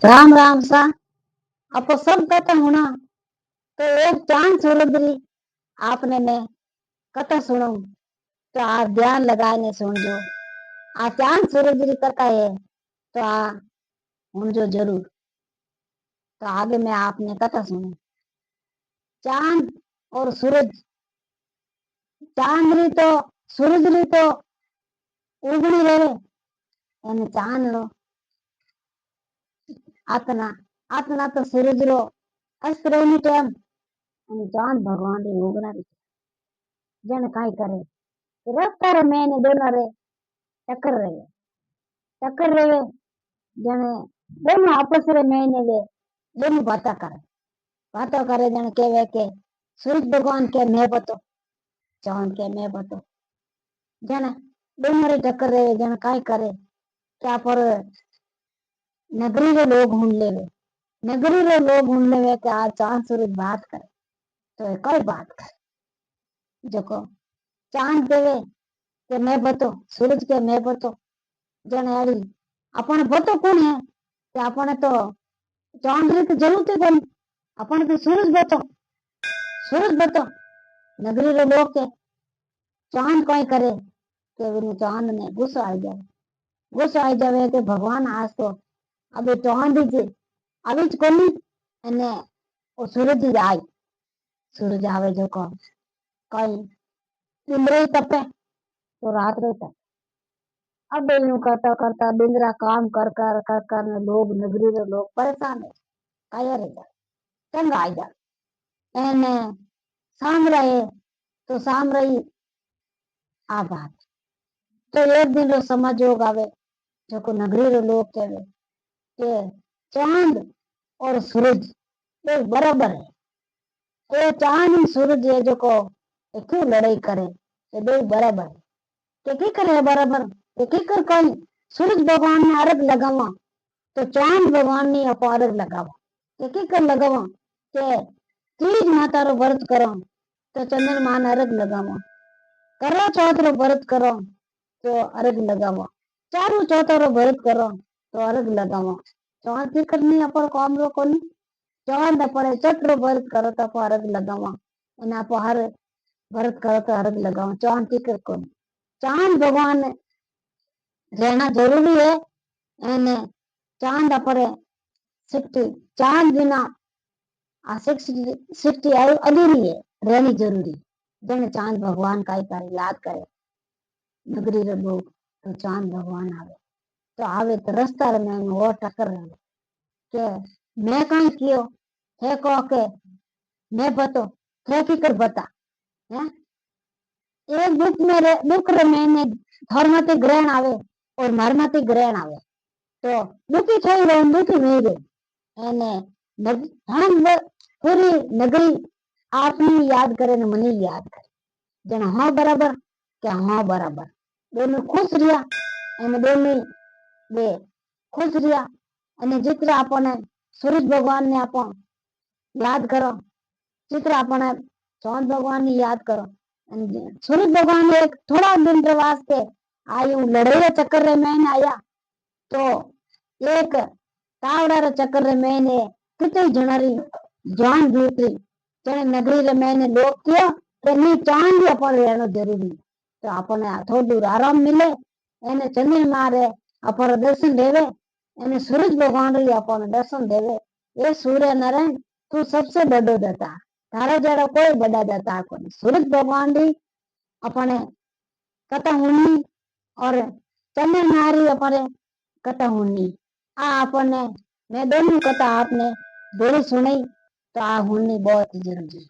राम राम सा आपको सब कथा होना तो एक चांद सूरज री आपने मैं कथा सुनाऊं तो आप ध्यान लगाने सुनजो। आ चांद सूरज री कथा है तो आ सुनजो जरूर। तो आगे मैं आपने कथा सुनू। चांद और सूरज, चांद री तो सूरज री तो उगड़ी रहे एने चांद लो आतना आतना तो सूरज रो अस्त रहनी टाइम एने चांद भगवान री उगना री जन काई करे रस्ता रे मैंने दोनों रे टक्कर रहे जने दोनों आपस रे मैंने वे दोनों बातें करे जने केवे के सूरज भगवान के मैं बतो चांद के मैं बतो जने दोनों रे टक्कर रहे जने काई करे क्या पर नगरी रे लोग हुन लेवे नगरी रे लोग हुन लेवे के आज चांद सूरज बात करे तो ये कई बात करे जको चांद देवे के मैं बतो सूरज के मैं बतो जने आड़ी अपने बतो कौन है कि अपने तो चांद री तो जरूरत है कोनी अपने तो सूरज बतो नगरी रे लोग के चांद कई करे के बिनु चांद ने गुस्सा आई जावे के भगवान आज तो अबे चांद जी अभी कोनी अने ओ सूरज जी आई सूरज आवे जो को कई इंद्र तपे तो रात रे तपे अब यूं करता करता दिन रा काम कर ने लोग नगरी रे लोग परेशान है काया रे जा चंगा आई जा एने शाम रहे तो शाम रही आ बात तो एक दिन रो समाजोग आवे जो को नगरी रे लोग कहे के चांद और सूरज एक बराबर है ये चांद और सूरज है जो को क्यों लड़ाई करे ये दो बराबर है के करे बराबर के कर कौन सूरज भगवान ने अर्घ लगावा तो चांद भगवान ने अपो अर्घ लगावा के कर लगावा के तीज माता रो व्रत करो तो चंद्रमा ने अर्घ लगावा करो चौथ रो व्रत करो तो अर्घ लगावा चारू चौथा रो व्रत करो तो अर्घ लगावा चांद की करनी अपन काम रो कोनी चांद अपने चट रो व्रत करो तो अपो अर्घ लगावा एना अपो हर व्रत करो तो अर्घ लगावा चांद की कर कोनी चांद भगवान रहना जरूरी है एने चांद अपने सिक्ति चांद बिना आ सिक्ति अधूरी है रहनी जरूरी जने चांद भगवान का ही याद करे नगरी रे लोग तो चांद भगवान आवे तो आवे तो रास्ता रे में और टक्कर रहे के मैं कहीं कियो है को के मैं बतो थे की कर बता है एक दुख रे मैंने धर्मते ग्रहण आवे और मरमते ग्रहण आवे तो दुखी થઈ रहे दुखी नहीं रहे एने हम पूरी नगरी आपने याद करे ने मने याद करे जन हाँ बराबर क्या हाँ बराबर दोनों खुश रिया एने दोनों वे खुश रिया अने जितना आपने सूरज भगवान ने आपो याद करो जितना आपने चांद भगवान ने याद करो सूरज भगवान ने एक थोड़ा दिन रे वास्ते आयु लड़ाई चक्कर रे मैंने आया तो एक तावड़ा रे चक्कर रे मैंने कितनी जनारी जान दूसरी जने नगरी रे मैंने लोग किया कि नहीं चांद अपन रहना जरूरी तो अपने थोड़ी दूर आराम मिले एने चंद्रमा रे अपन दर्शन देवे एने सूरज भगवान रे अपन दर्शन देवे ये सूर्य नारायण तू सबसे बड़ो दाता तारा जड़ा कोई बड़ा दाता कोनी सूरज भगवान री अपने कथा हुनी और चंद्रमा री अपने कथा हुनी आ अपने मैं दोनों कथा आपने जोड़ी सुनी तो आ हुनी बहुत जरूरी।